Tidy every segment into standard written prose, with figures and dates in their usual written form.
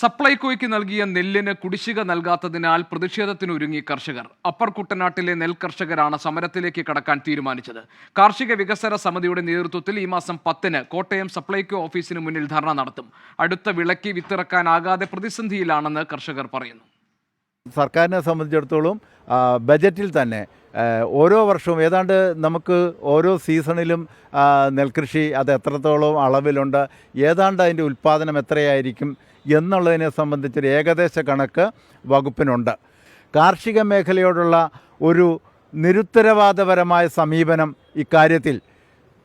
സപ്ലൈകോയ്ക്ക് നൽകിയ നെല്ലിന് കുടിശ്ശിക നൽകാത്തതിനാൽ പ്രതിഷേധത്തിനൊരുങ്ങി കർഷകർ. അപ്പർ കുട്ടനാട്ടിലെ നെൽ കർഷകരാണ് സമരത്തിലേക്ക് കടക്കാൻ തീരുമാനിച്ചത്. കാർഷിക വികസന സമിതിയുടെ നേതൃത്വത്തിൽ ഈ മാസം 10-ന് കോട്ടയം സപ്ലൈകോ ഓഫീസിന് മുന്നിൽ ധർണ നടത്തും. അടുത്ത വിളയ്ക്ക് വിത്തിറക്കാനാകാതെ പ്രതിസന്ധിയിലാണെന്ന് കർഷകർ പറയുന്നു. സർക്കാരിനെ സംബന്ധിച്ചിടത്തോളം ബജറ്റിൽ തന്നെ ഓരോ വർഷവും ഏതാണ്ട് നമുക്ക് ഓരോ സീസണിലും നെൽകൃഷി അത് എത്രത്തോളം അളവിലുണ്ട്, ഏതാണ്ട് അതിൻ്റെ ഉൽപ്പാദനം എത്രയായിരിക്കും എന്നുള്ളതിനെ സംബന്ധിച്ചൊരു ഏകദേശ കണക്ക് വകുപ്പിനുണ്ട്. കാർഷിക മേഖലയോടുള്ള ഒരു നിരുത്തരവാദപരമായ സമീപനം ഇക്കാര്യത്തിൽ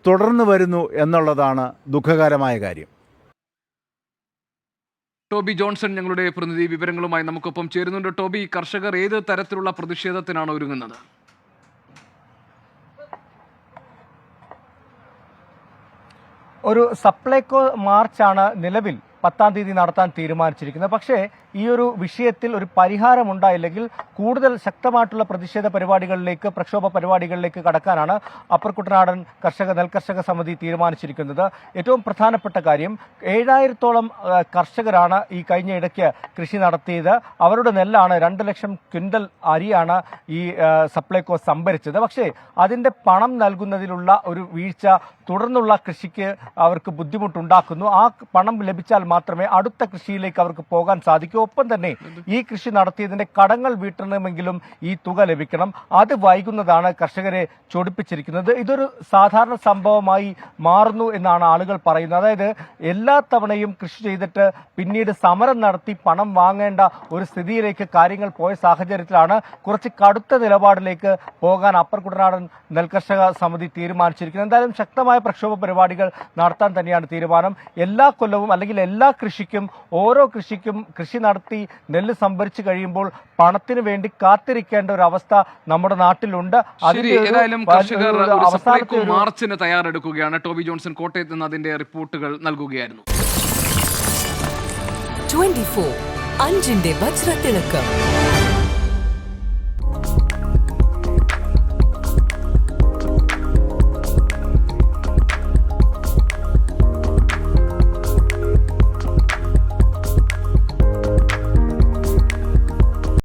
തുടർന്നു വരുന്നു എന്നുള്ളതാണ് ദുഃഖകരമായ കാര്യം. ടോബി ജോൺസൺ ഞങ്ങളുടെ പ്രതിനിധി വിവരങ്ങളുമായി നമുക്കൊപ്പം ചേരുന്നുണ്ട്. ടോബി, കർഷകർ ഏത് തരത്തിലുള്ള പ്രതിഷേധത്തിനാണ് ഒരുങ്ങുന്നത്? ഒരു സപ്ലൈകോ മാർച്ചാണ് നിലവിൽ 10-ാം തീയതി നടത്താൻ തീരുമാനിച്ചിരിക്കുന്നത്. പക്ഷേ ഈ ഒരു വിഷയത്തിൽ ഒരു പരിഹാരമുണ്ടായില്ലെങ്കിൽ കൂടുതൽ ശക്തമായിട്ടുള്ള പ്രതിഷേധ പരിപാടികളിലേക്ക്, പ്രക്ഷോഭ പരിപാടികളിലേക്ക് കടക്കാനാണ് അപ്പർ കുട്ടനാടൻ നെൽകർഷക സമിതി തീരുമാനിച്ചിരിക്കുന്നത്. ഏറ്റവും പ്രധാനപ്പെട്ട കാര്യം, 7000-ഓളം കർഷകരാണ് ഈ കഴിഞ്ഞ ഇടയ്ക്ക് കൃഷി നടത്തിയത്. അവരുടെ നെല്ലാണ് 2 ലക്ഷം ക്വിൻ്റൽ അരിയാണ് ഈ സപ്ലൈകോ സംഭരിച്ചത്. പക്ഷേ അതിൻ്റെ പണം നൽകുന്നതിലുള്ള ഒരു വീഴ്ച തുടർന്നുള്ള കൃഷിക്ക് അവർക്ക് ബുദ്ധിമുട്ടുണ്ടാക്കുന്നു. ആ പണം ലഭിച്ചാൽ മാത്രമേ അടുത്ത കൃഷിയിലേക്ക് അവർക്ക് പോകാൻ സാധിക്കൂ. ഒപ്പം തന്നെ ഈ കൃഷി നടത്തിയതിന്റെ കടങ്ങൾ വീട്ടണമെങ്കിലും ഈ തുക ലഭിക്കണം. അത് വൈകുന്നതാണ് കർഷകരെ ചൊടിപ്പിച്ചിരിക്കുന്നത്. ഇതൊരു സാധാരണ സംഭവമായി മാറുന്നു എന്നാണ് ആളുകൾ പറയുന്നത്. അതായത് എല്ലാ തവണയും കൃഷി ചെയ്തിട്ട് പിന്നീട് സമരം നടത്തി പണം വാങ്ങേണ്ട ഒരു സ്ഥിതിയിലേക്ക് കാര്യങ്ങൾ പോയ സാഹചര്യത്തിലാണ് കുറച്ച് കടുത്ത നിലപാടിലേക്ക് പോകാൻ അപ്പർ കുട്ടനാടൻ നെൽകർഷക സമിതി തീരുമാനിച്ചിരിക്കുന്നത്. എന്തായാലും ശക്തമായ പ്രക്ഷോഭ പരിപാടികൾ നടത്താൻ തന്നെയാണ് തീരുമാനം. എല്ലാ കൊല്ലവും അല്ലെങ്കിൽ എല്ലാ കൃഷിക്കും, ഓരോ കൃഷിക്കും കൃഷി നടത്തി നെല്ല് സംഭരിച്ചു കഴിയുമ്പോൾ പണത്തിന് വേണ്ടി കാത്തിരിക്കേണ്ട ഒരു അവസ്ഥ നമ്മുടെ നാട്ടിലുണ്ട്. മാർച്ചിന് തയ്യാറെടുക്കുകയാണ്. ടോബി ജോൺസൺ കോട്ടയത്ത് നിന്ന് അതിന്റെ റിപ്പോർട്ടുകൾ നൽകുകയായിരുന്നു. 24 അഞ്ചിന്റെ വജ്രത്തിളക്കം.